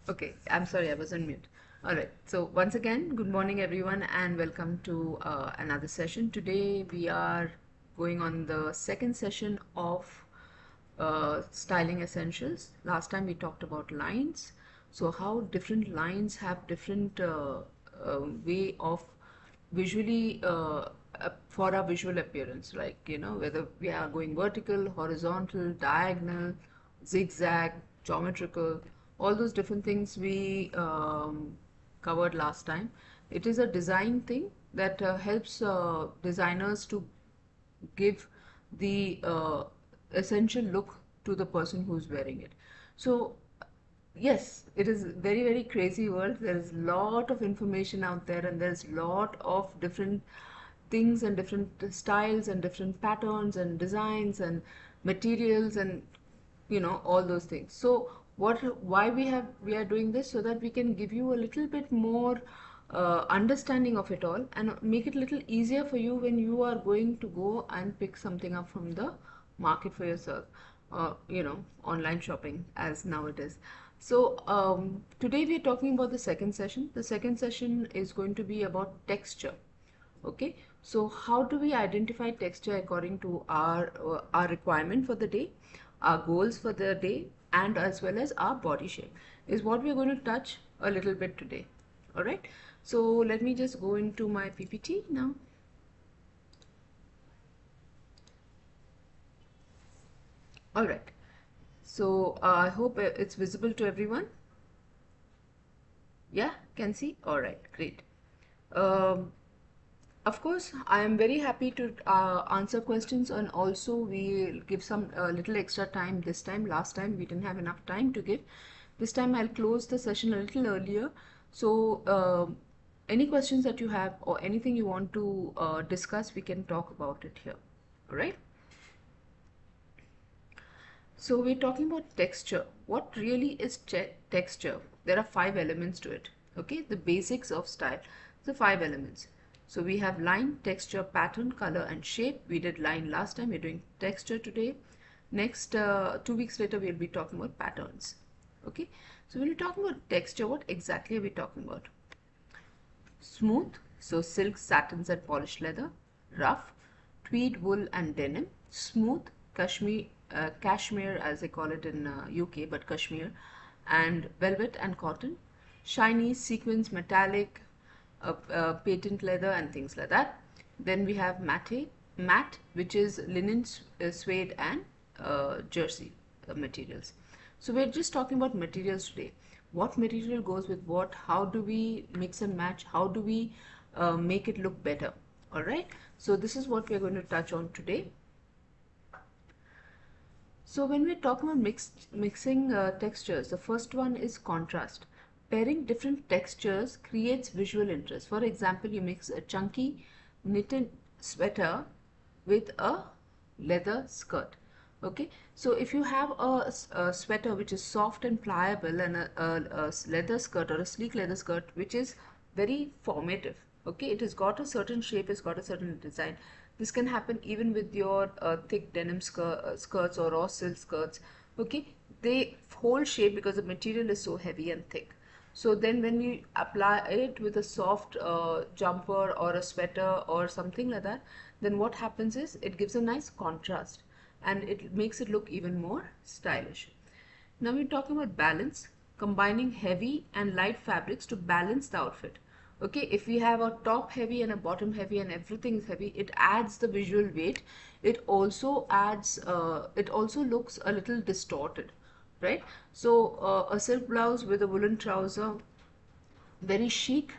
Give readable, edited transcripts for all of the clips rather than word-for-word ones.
Okay, I'm sorry, I was on mute. All right, so once again, good morning everyone, and welcome to another session. Today we are going on the second session of styling essentials. Last time we talked about lines, so how different lines have different way of visually for our visual appearance, like whether we are going vertical, horizontal, diagonal, zigzag, geometrical, all those different things we covered last time. It is a design thing that helps designers to give the essential look to the person who's wearing it. So yes, it is very, very crazy world. There is lot of information out there, and there's lot of different things and different styles and different patterns and designs and materials and all those things. So why we are doing this, so that we can give you a little bit more understanding of it all, and make it a little easier for you when you are going to go and pick something up from the market for yourself, online shopping as now it is. So today we are talking about the second session. The second session is going to be about texture. Okay, so how do we identify texture according to our requirement for the day, our goals for the day, and as well as our body shape is what we're going to touch a little bit today. All right, so let me just go into my PPT now. All right, so I hope it's visible to everyone. Yeah, can see. All right, great. um, Of course, I am very happy to answer questions, and also we'll give some little extra time this time. Last time we didn't have enough time to give. This time I'll close the session a little earlier. So any questions that you have or anything you want to discuss, we can talk about it here. All right. So we're talking about texture. What really is texture? There are 5 elements to it. Okay, the basics of style. The 5 elements. So we have line, texture, pattern, color, and shape. We did line last time. We're doing texture today. Next, 2 weeks later, we'll be talking about patterns. Okay. So when you're talking about texture, what exactly are we talking about? Smooth, so silk, satins, and polished leather. Rough, tweed, wool, and denim. Smooth, cashmere as they call it in UK, but cashmere, and velvet and cotton. Shiny, sequins, metallic, patent leather, and things like that. Then we have matte, which is linen, suede, and jersey materials. So we're just talking about materials today. What material goes with what? How do we mix and match? How do we make it look better? All right. So this is what we're going to touch on today. So when we're talking about mixing textures, the first one is contrast. Pairing different textures creates visual interest. For example, you mix a chunky knitted sweater with a leather skirt. Okay, so if you have a sweater which is soft and pliable, and a leather skirt or a sleek leather skirt which is very formative, okay, it has got a certain shape, it's got a certain design. This can happen even with your thick denim skirts or raw silk skirts. Okay, they hold shape because the material is so heavy and thick. So then when you apply it with a soft jumper or a sweater or something like that, then what happens is it gives a nice contrast and it makes it look even more stylish. Now we're talking about balance, combining heavy and light fabrics to balance the outfit. Okay, if we have a top heavy and a bottom heavy and everything is heavy, it adds the visual weight. It also adds, it also looks a little distorted, right? So a silk blouse with a woolen trouser, very chic,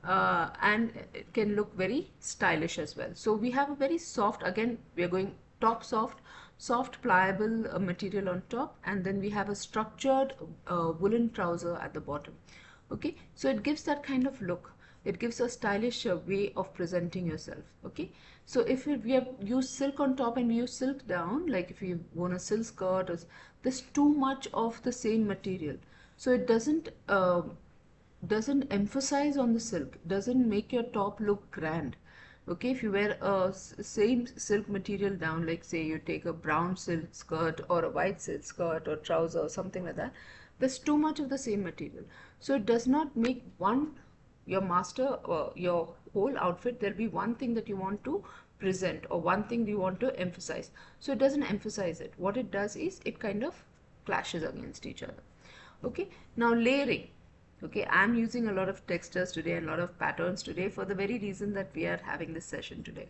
and it can look very stylish as well. So we have a very soft, again we are going top soft pliable material on top, and then we have a structured woolen trouser at the bottom. Okay, so it gives that kind of look. It gives a stylish way of presenting yourself. Okay, so if we have used silk on top and we use silk down, like if you worn a silk skirt, or there's too much of the same material, so it doesn't emphasize on the silk, doesn't make your top look grand. Okay, if you wear a same silk material down, like say you take a brown silk skirt or a white silk skirt or trouser or something like that, there's too much of the same material. So it does not make one, your master, your whole outfit, there'll be one thing that you want to present or one thing you want to emphasize. So it doesn't emphasize it. What it does is it kind of clashes against each other. Okay, now layering. Okay, I'm using a lot of textures today and a lot of patterns today for the very reason that we are having this session today.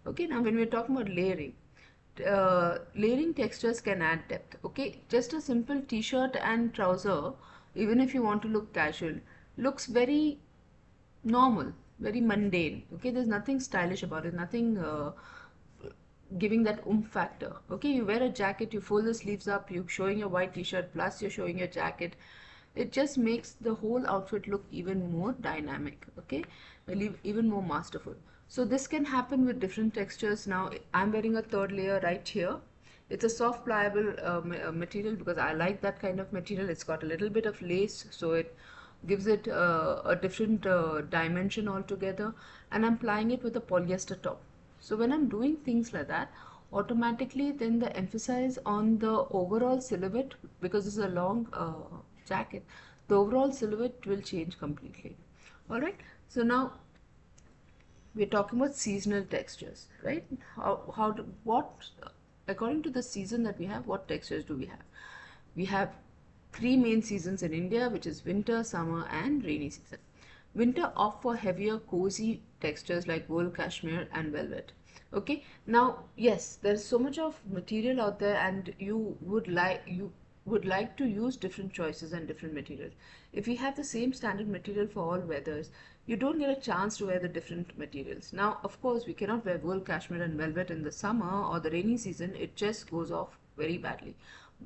Okay, now when we're talking about layering, layering textures can add depth. Okay, just a simple t-shirt and trouser, even if you want to look casual, looks very normal, very mundane. Okay, there's nothing stylish about it, nothing giving that oomph factor. Okay, you wear a jacket, you fold the sleeves up, you're showing your white t-shirt, plus you're showing your jacket. It just makes the whole outfit look even more dynamic. Okay, even more masterful. So this can happen with different textures. Now I'm wearing a third layer right here. It's a soft pliable material because I like that kind of material. It's got a little bit of lace, so it gives it a different dimension altogether, and I'm applying it with a polyester top. So when I'm doing things like that, automatically then the emphasis on the overall silhouette, because it's a long jacket, the overall silhouette will change completely. All right, so now we're talking about seasonal textures, right? What, according to the season that we have, what textures do we have? We have three main seasons in India, which is winter, summer, and rainy season. Winter opt for heavier, cozy textures like wool, cashmere, and velvet. Okay, now yes, there's so much of material out there, and you would like to use different choices and different materials. If we have the same standard material for all weathers, you don't get a chance to wear the different materials. Now, of course, we cannot wear wool, cashmere, and velvet in the summer or the rainy season. It just goes off very badly.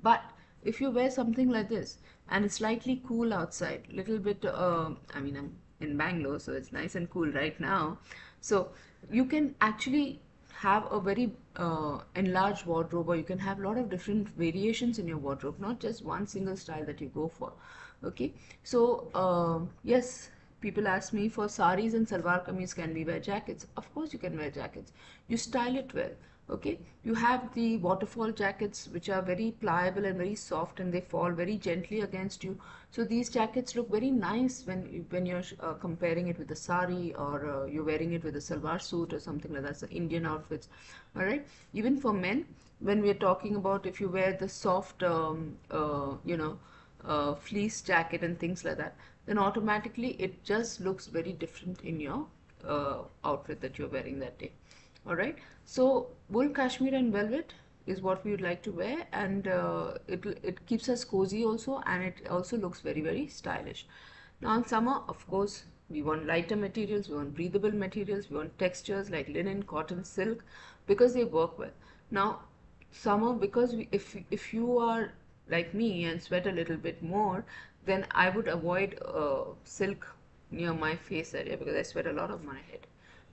But if you wear something like this and it's slightly cool outside, little bit, I mean, I'm in Bangalore, so it's nice and cool right now. So you can actually have a very enlarged wardrobe, or you can have a lot of different variations in your wardrobe, not just one single style that you go for. Okay, so yes, people ask me for saris and salwar kameez, can we wear jackets? Of course you can wear jackets. You style it well. Okay, you have the waterfall jackets, which are very pliable and very soft, and they fall very gently against you. So these jackets look very nice when you're comparing it with a sari, or you're wearing it with a salwar suit or something like that. So Indian outfits. All right, even for men, when we're talking about, if you wear the soft fleece jacket and things like that, then automatically it just looks very different in your outfit that you're wearing that day. All right, so wool, cashmere, and velvet is what we would like to wear, and it keeps us cozy also, and it also looks very, very stylish. Now in summer, of course, we want lighter materials, we want breathable materials, we want textures like linen, cotton, silk, because they work well. Now summer, because if you are like me and sweat a little bit more, then I would avoid silk near my face area, because I sweat a lot of my head,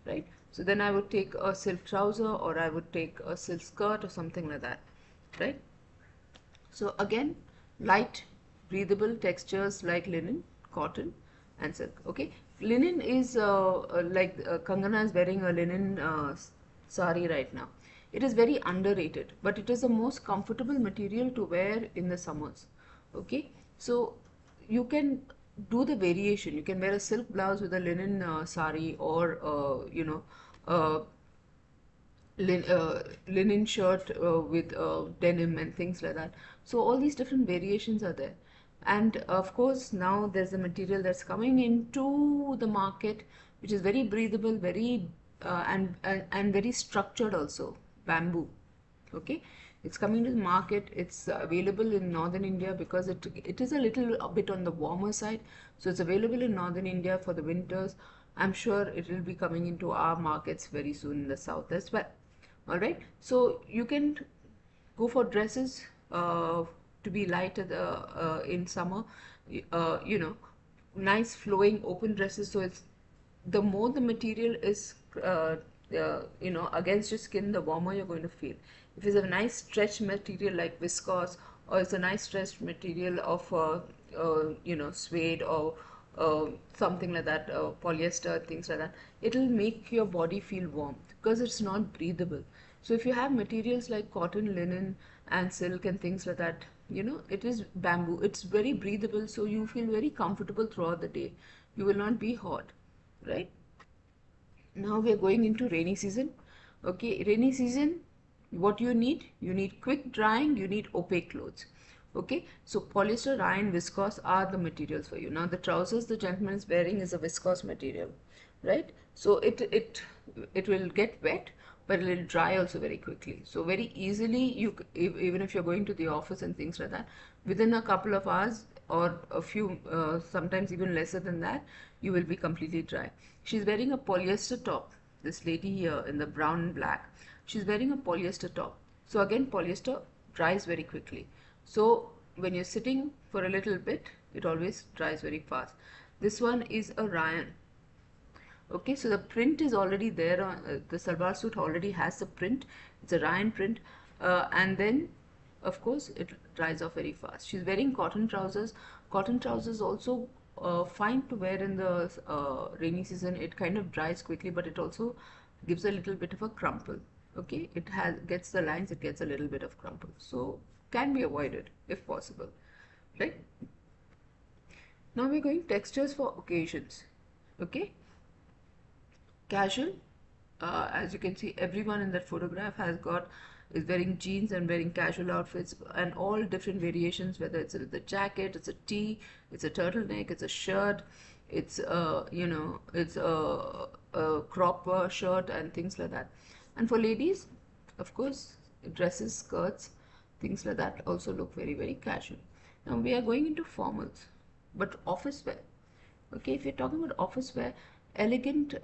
right? So then I would take a silk trouser, or I would take a silk skirt or something like that, right? So again, light, breathable textures like linen, cotton, and silk. Okay, linen is like Kangana is wearing a linen sari right now. It is very underrated, but it is the most comfortable material to wear in the summers. Okay, so you can do the variation. You can wear a silk blouse with a linen sari, or uh, linen shirt with denim and things like that. So all these different variations are there. And of course, now there's a material that's coming into the market, which is very breathable, very and very structured also, bamboo. Okay, it's coming to the market. It's available in northern India, because it is a little a bit on the warmer side, so it's available in northern India for the winters. I'm sure it will be coming into our markets very soon in the south as well. All right, so you can go for dresses to be light in summer, nice flowing open dresses. So it's, the more the material is against your skin, the warmer you're going to feel. If it's a nice stretch material like viscose, or it's a nice stretched material of suede, or something like that, polyester, things like that, it'll make your body feel warm, because it's not breathable. So if you have materials like cotton, linen, and silk and things like that, it is bamboo. It's very breathable, so you feel very comfortable throughout the day. You will not be hot, right? Now we are going into rainy season. Okay, rainy season, what you need quick drying, you need opaque clothes. Okay, so polyester, rayon, viscose are the materials for you. Now the trousers the gentleman is wearing is a viscose material, right? So it will get wet, but it will dry also very quickly. So very easily even if you're going to the office and things like that, within a couple of hours or a few, sometimes even lesser than that, you will be completely dry. She's wearing a polyester top. This lady here in the brown and black, she's wearing a polyester top. So again, polyester dries very quickly. So when you're sitting for a little bit, it always dries very fast. This one is a rayon. Okay, so the print is already there on the salwar suit already has the print. It's a rayon print, and then of course it dries off very fast. She's wearing cotton trousers. Cotton trousers also fine to wear in the rainy season. It kind of dries quickly, but it also gives a little bit of a crumple. Okay, it has gets the lines. It gets a little bit of crumple, so can be avoided if possible, right? Now we're going textures for occasions. Okay, casual, as you can see, everyone in that photograph is wearing jeans and wearing casual outfits and all different variations, whether it's the jacket, it's a tee, it's a turtleneck, it's a shirt, it's it's a crop shirt and things like that. And for ladies, of course, dresses, skirts, things like that also look very, very casual. Now we are going into formals, but office wear. Okay, if you're talking about office wear, elegant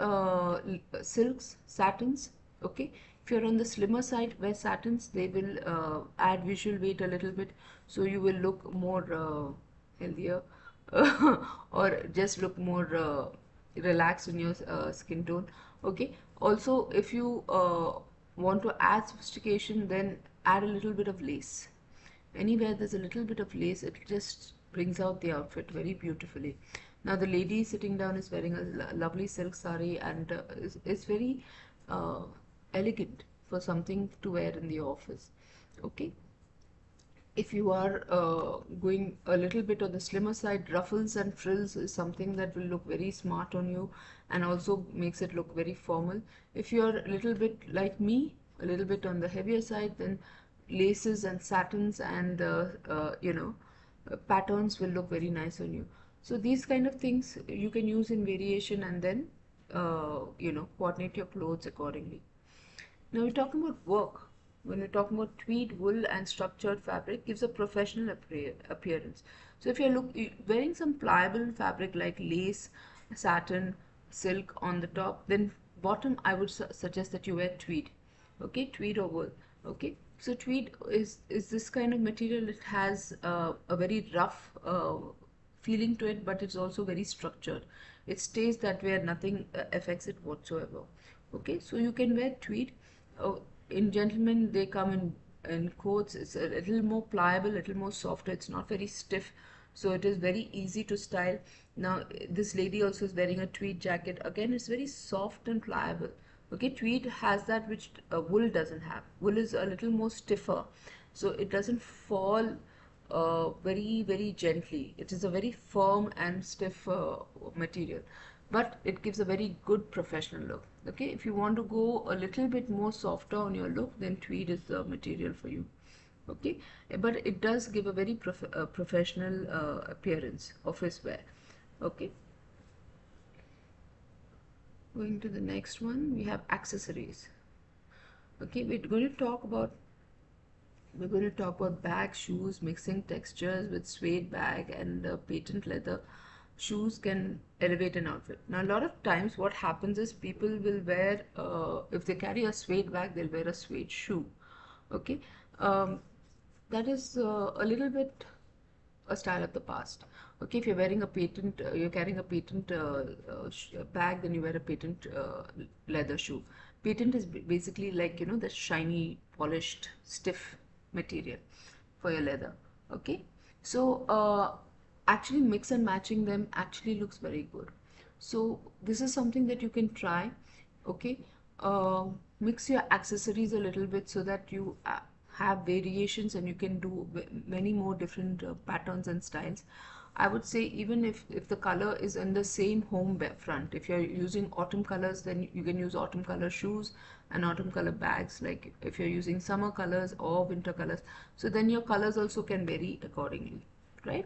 silks, satins. Okay, if you're on the slimmer side, wear satins. They will add visual weight a little bit, so you will look more healthier, or just look more relaxed in your skin tone. Okay. Also, if you want to add sophistication, then add a little bit of lace. Anywhere there's a little bit of lace, it just brings out the outfit very beautifully. Now the lady sitting down is wearing a lovely silk sari and is very uh, elegant for something to wear in the office. Okay. If you are going a little bit on the slimmer side, ruffles and frills is something that will look very smart on you and also makes it look very formal. If you are a little bit like me, a little bit on the heavier side, then laces and satins and patterns will look very nice on you. So these kind of things you can use in variation and then coordinate your clothes accordingly. Now we're talking about work. When we're talking about tweed, wool and structured fabric gives a professional appearance. So if you're wearing some pliable fabric like lace, satin, silk on the top, then bottom I would suggest that you wear tweed. Okay, tweed or wool. Okay, so tweed is this kind of material. It has a very rough feeling to it, but it's also very structured. It stays that way and nothing affects it whatsoever. Okay, so you can wear tweed. In gentlemen, they come in coats. It's a little more pliable, a little more softer. It's not very stiff, so it is very easy to style. Now, this lady also is wearing a tweed jacket. Again, it's very soft and pliable. Okay, tweed has that which wool doesn't have. Wool is a little more stiffer, so it doesn't fall very, very gently. It is a very firm and stiff material, but it gives a very good professional look. Okay, if you want to go a little bit more softer on your look, then tweed is the material for you. Okay, but it does give a very professional appearance, office wear. Okay, going to the next one, we have accessories. Okay, we're going to talk about bags, shoes, mixing textures with suede bag and patent leather. Shoes can elevate an outfit. Now, a lot of times what happens is people will wear, if they carry a suede bag, they'll wear a suede shoe. Okay, that is a little bit a style of the past. Okay, if you're wearing a patent, you're carrying a patent bag, then you wear a patent leather shoe. Patent is basically like, the shiny, polished, stiff material for your leather. Okay, so actually mix and matching them actually looks very good. So this is something that you can try. Okay, mix your accessories a little bit so that you have variations and you can do many more different patterns and styles. I would say even if the color is in the same home front, if you're using autumn colors, then you can use autumn color shoes and autumn color bags. Like if you're using summer colors or winter colors, so then your colors also can vary accordingly, right?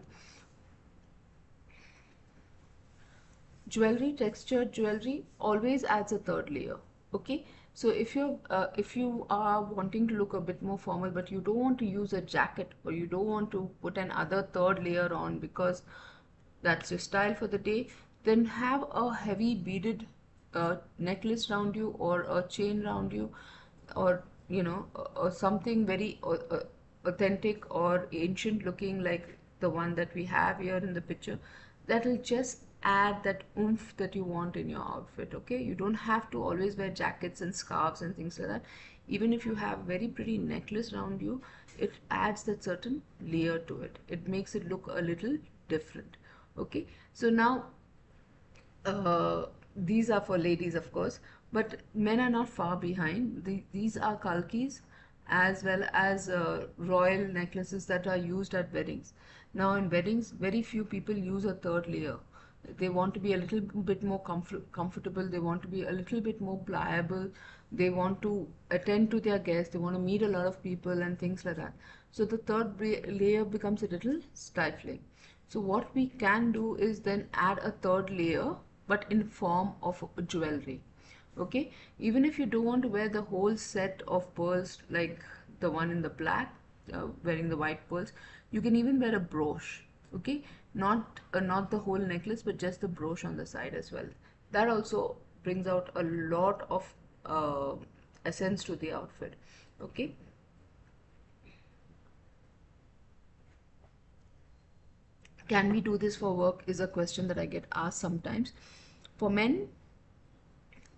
Jewelry, textured jewelry always adds a third layer. Okay, so if you are wanting to look a bit more formal, but you don't want to use a jacket or you don't want to put another third layer on because that's your style for the day, then have a heavy beaded necklace around you or a chain around you, or or something very authentic or ancient looking, like the one that we have here in the picture. That will just add that oomph that you want in your outfit. Okay, you don't have to always wear jackets and scarves and things like that. Even if you have very pretty necklace around you, it adds that certain layer to it. It makes it look a little different. Okay, so now these are for ladies, of course, but men are not far behind. These are kalkis as well as royal necklaces that are used at weddings. Now, in weddings, very few people use a third layer. They want to be a little bit more comfortable. They want to be a little bit more pliable. They want to attend to their guests. They want to meet a lot of people and things like that. So the third layer becomes a little stifling. So what we can do is then add a third layer, but in form of jewelry. Okay, even if you don't want to wear the whole set of pearls like the one in the black, wearing the white pearls, you can even wear a brooch. Okay, not the whole necklace, but just the brooch on the side as well. That also brings out a lot of essence to the outfit. Okay. Can we do this for work is a question that I get asked sometimes. For men,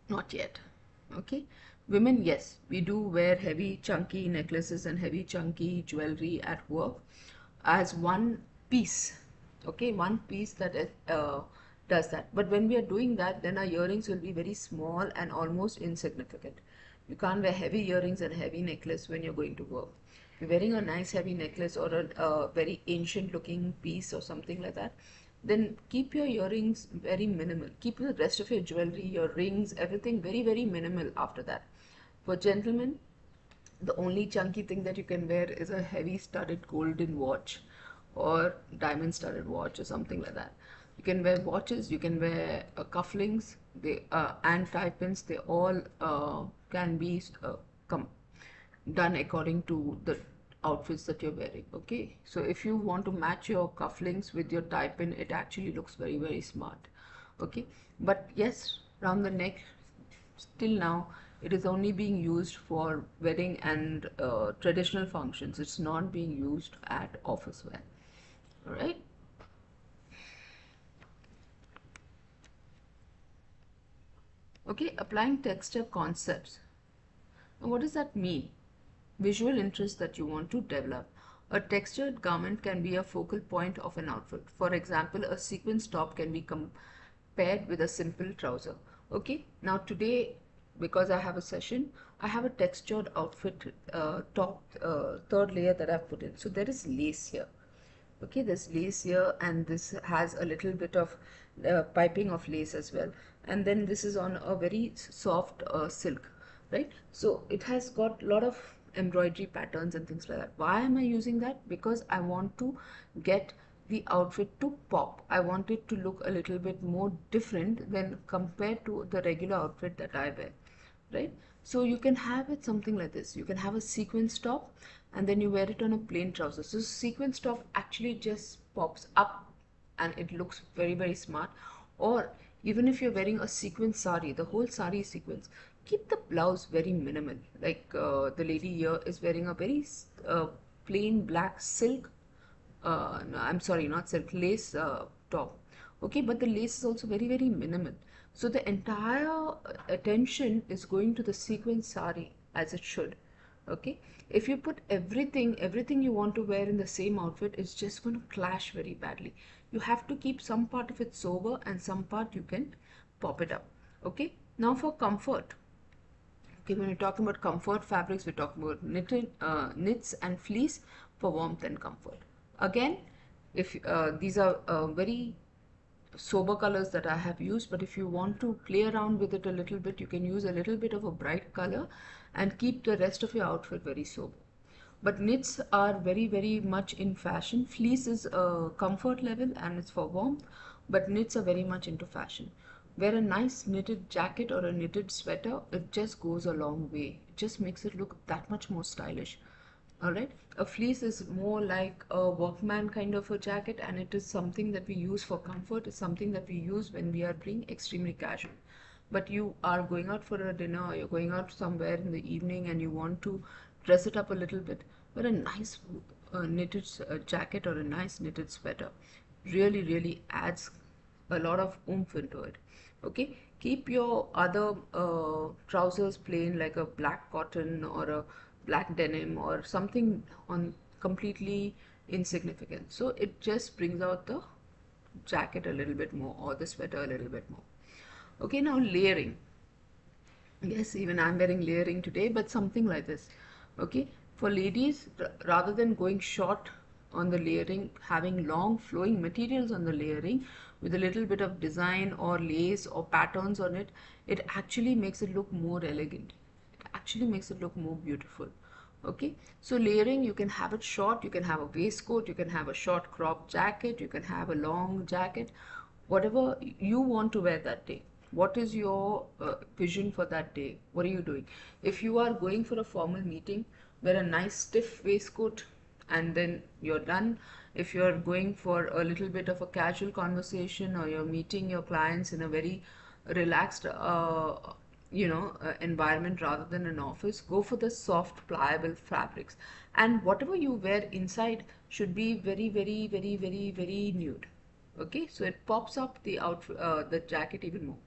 not yet. Okay. Women, yes, we do wear heavy chunky necklaces and heavy chunky jewelry at work as one piece. Okay, one piece that does that. But when we are doing that, then our earrings will be very small and almost insignificant. You can't wear heavy earrings and heavy necklace when you're going to work. If you're wearing a nice heavy necklace or a very ancient looking piece or something like that, then keep your earrings very minimal. Keep the rest of your jewelry, your rings, everything very, very minimal after that. For gentlemen, the only chunky thing that you can wear is a heavy studded golden watch or diamond studded watch or something like that. You can wear watches, you can wear cufflinks, and tie pins. They all can be done according to the outfits that you're wearing. Okay, so if you want to match your cufflinks with your tie pin, it actually looks very, very smart. Okay, but yes, around the neck, still now it is only being used for wedding and traditional functions. It's not being used at office wear. All right. Okay, applying texture concepts. Now, what does that mean? Visual interest that you want to develop. A textured garment can be a focal point of an outfit. For example, a sequins top can be compared with a simple trouser. Okay, now today, because I have a session, I have a textured outfit top, third layer that I've put in. So there is lace here. Okay, there's lace here, and this has a little bit of piping of lace as well. And then this is on a very soft silk, right? So it has got a lot of embroidery patterns and things like that. Why am I using that? Because I want to get the outfit to pop. I want it to look a little bit more different than compared to the regular outfit that I wear, right? So you can have it something like this. You can have a sequence top and then you wear it on a plain trouser. So sequence top actually just pops up and it looks very, very smart. Or even if you're wearing a sequence sari, the whole sari is sequence, keep the blouse very minimal. Like the lady here is wearing a very plain black silk, no, I'm sorry, not silk, lace top. Okay, but the lace is also very, very minimal. So the entire attention is going to the sequence sari as it should. Okay, if you put everything you want to wear in the same outfit, it's just going to clash very badly. You have to keep some part of it sober and some part you can pop it up. Okay, now for comfort. Okay, when we're talking about comfort fabrics, we're talking about knits and fleece for warmth and comfort. Again, if these are very sober colors that I have used, but if you want to play around with it a little bit, you can use a little bit of a bright color and keep the rest of your outfit very sober. But knits are very, very much in fashion. Fleece is a comfort level and it's for warmth, but knits are very much into fashion. Wear a nice knitted jacket or a knitted sweater, it just goes a long way. It just makes it look that much more stylish. Alright, a fleece is more like a workman kind of a jacket, and it is something that we use for comfort. It's something that we use when we are being extremely casual. But you are going out for a dinner, or you're going out somewhere in the evening and you want to dress it up a little bit, wear a nice knitted jacket or a nice knitted sweater. Really, really adds a lot of oomph into it. Okay, keep your other trousers plain, like a black cotton or a black denim or something on completely insignificant. So it just brings out the jacket a little bit more or the sweater a little bit more. Okay, now layering. Yes, even I'm wearing layering today, but something like this. Okay, for ladies, rather than going short on the layering, having long flowing materials on the layering with a little bit of design or lace or patterns on it, it actually makes it look more elegant. It actually makes it look more beautiful. Okay, so layering, you can have it short, you can have a waistcoat, you can have a short crop jacket, you can have a long jacket, whatever you want to wear that day. What is your vision for that day? What are you doing? If you are going for a formal meeting, wear a nice stiff waistcoat and then you're done. If you're going for a little bit of a casual conversation or you're meeting your clients in a very relaxed environment rather than an office, go for the soft pliable fabrics, and whatever you wear inside should be very, very, very, very, very nude. Okay, so it pops up the outfit, the jacket even more.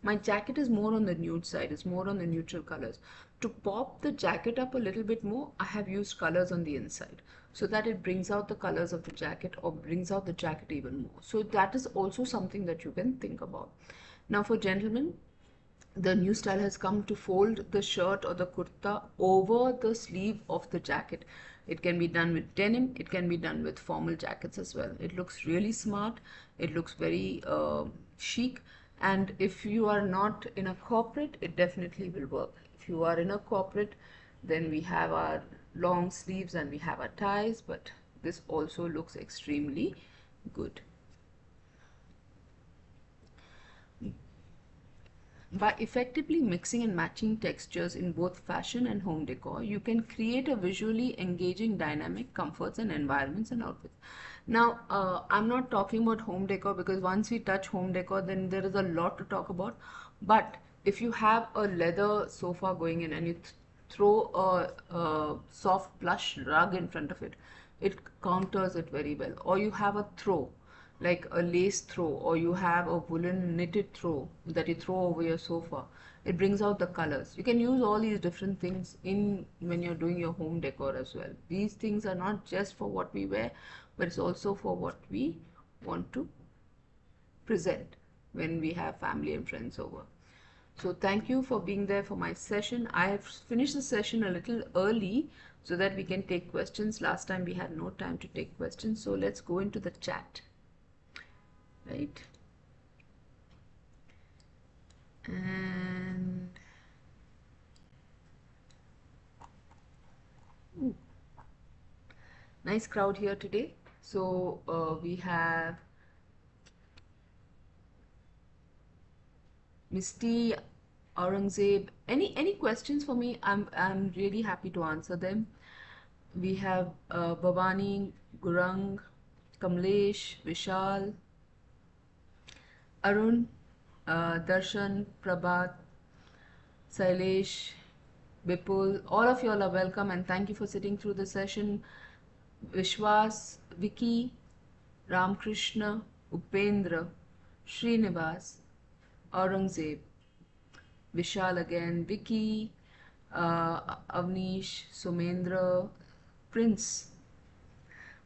My jacket is more on the nude side, it's more on the neutral colors. To pop the jacket up a little bit more, I have used colors on the inside so that it brings out the colors of the jacket or brings out the jacket even more. So that is also something that you can think about. Now for gentlemen, the new style has come to fold the shirt or the kurta over the sleeve of the jacket. It can be done with denim, it can be done with formal jackets as well. It looks really smart, it looks very chic, and if you are not in a corporate, it definitely will work. If you are in a corporate, then we have our long sleeves and we have our ties, but this also looks extremely good. By effectively mixing and matching textures in both fashion and home decor, you can create a visually engaging dynamic, comforts and environments and outfits. Now, I'm not talking about home decor because once we touch home decor, then there is a lot to talk about. But if you have a leather sofa going in and you throw a soft plush rug in front of it, it counters it very well. Or you have a throw, like a lace throw, or you have a woolen knitted throw that you throw over your sofa. It brings out the colors. You can use all these different things in when you're doing your home decor as well. These things are not just for what we wear, but it's also for what we want to present when we have family and friends over. So thank you for being there for my session. I have finished the session a little early so that we can take questions. Last time we had no time to take questions, so let's go into the chat. Right, and nice crowd here today. So we have Misty, Aurangzeb. Any questions for me? I'm really happy to answer them. We have Bhavani, Gurang, Kamlesh, Vishal, Arun, Darshan, Prabhat, Sailesh, Bipul. All of you all are welcome and thank you for sitting through the session. Vishwas, Vicky, Ramkrishna, Upendra, Srinivas, Aurangzeb, Vishal again, Vicky, Avnish, Somendra, Prince.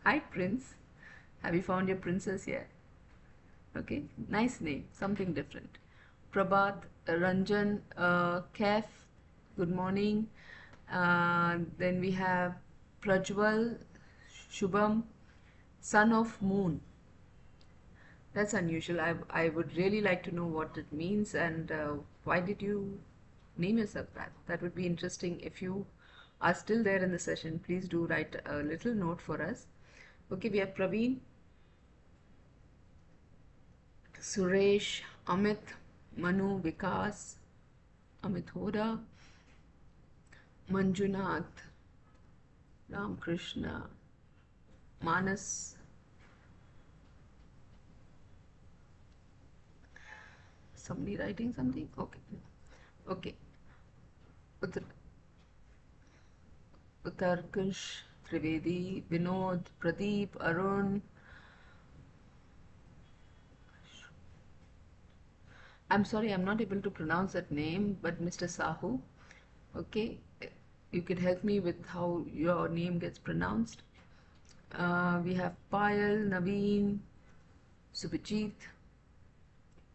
Hi Prince, have you found your princess yet? Okay, nice name, something different. Prabhat, Ranjan, Kef, good morning. Then we have Prajwal, Shubham, son of moon. That's unusual. I would really like to know what it means and why did you name yourself that? That would be interesting. If you are still there in the session, please do write a little note for us. Okay, we have Praveen, Suresh, Amit, Manu, Vikas, Amit Hoda, Manjunath, Ramkrishna, Manas, somebody writing something? Okay. Okay. Uttarkish, Trivedi, Vinod, Pradeep, Arun. I'm sorry, I'm not able to pronounce that name, but Mr. Sahu. Okay, you could help me with how your name gets pronounced. We have Payal, Naveen, Subhajit,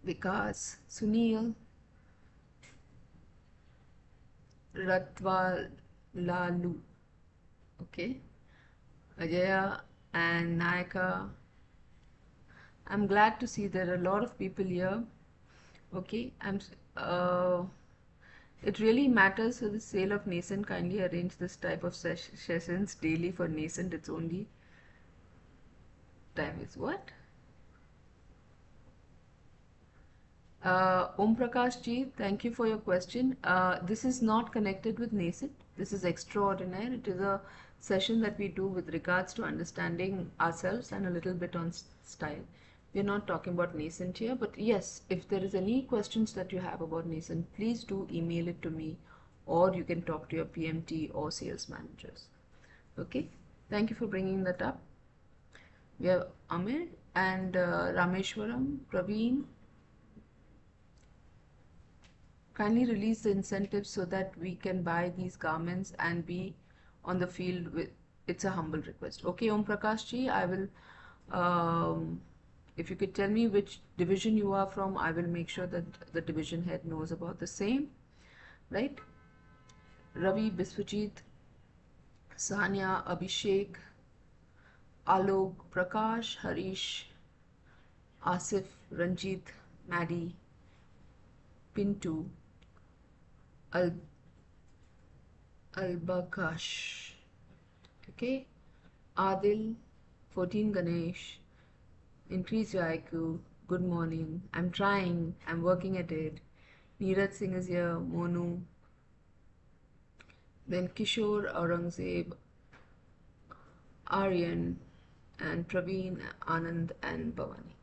Vikas, Sunil, Ratwa Lalu, okay, Ajaya and Nayaka. I'm glad to see there are a lot of people here. Okay, it really matters for the sale of nascent. Kindly arrange this type of sessions daily for nascent. Its only time is what? Om Prakash ji, thank you for your question. This is not connected with nascent. This is extraordinaire. It is a session that we do with regards to understanding ourselves and a little bit on style. We're not talking about nascent here, but yes, if there is any questions that you have about nascent, please do email it to me, or you can talk to your PMT or sales managers. Okay, thank you for bringing that up. We have Amir and Rameshwaram, Praveen. Kindly release the incentives so that we can buy these garments and be on the field with. It's a humble request. Okay, Om Prakash ji, I will. If you could tell me which division you are from, I will make sure that the division head knows about the same. Right? Ravi, Biswajit, Sanya, Abhishek, Alok, Prakash, Harish, Asif, Ranjit, Maddie, Pintu, Albakash, okay, Adil, 14 Ganesh, increase your IQ, good morning, I'm trying, I'm working at it, Neeraj Singh is here, Monu, then Kishore, Aurangzeb, Aryan, and Praveen, Anand, and Bhavani.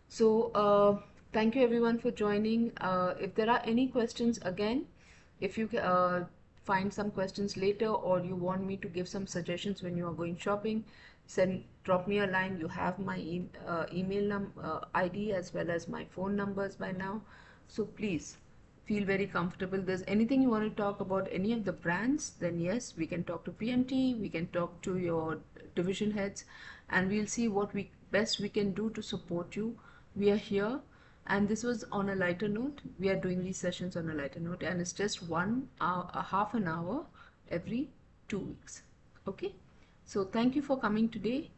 So, thank you everyone for joining. If there are any questions, again, if you find some questions later or you want me to give some suggestions when you are going shopping, drop me a line. You have my email ID as well as my phone numbers by now. So please feel very comfortable. There's anything you want to talk about any of the brands, then yes, we can talk to PMT, we can talk to your division heads, and we'll see what best we can do to support you. We are here, and this was on a lighter note. We are doing these sessions on a lighter note, and it's just 1 hour, a half an hour every 2 weeks. Okay, so thank you for coming today,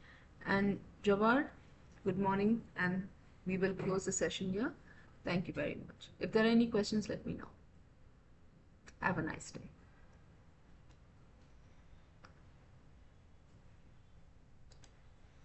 and Jawad, good morning, and we will close the session here. Thank you very much. If there are any questions, let me know. Have a nice day.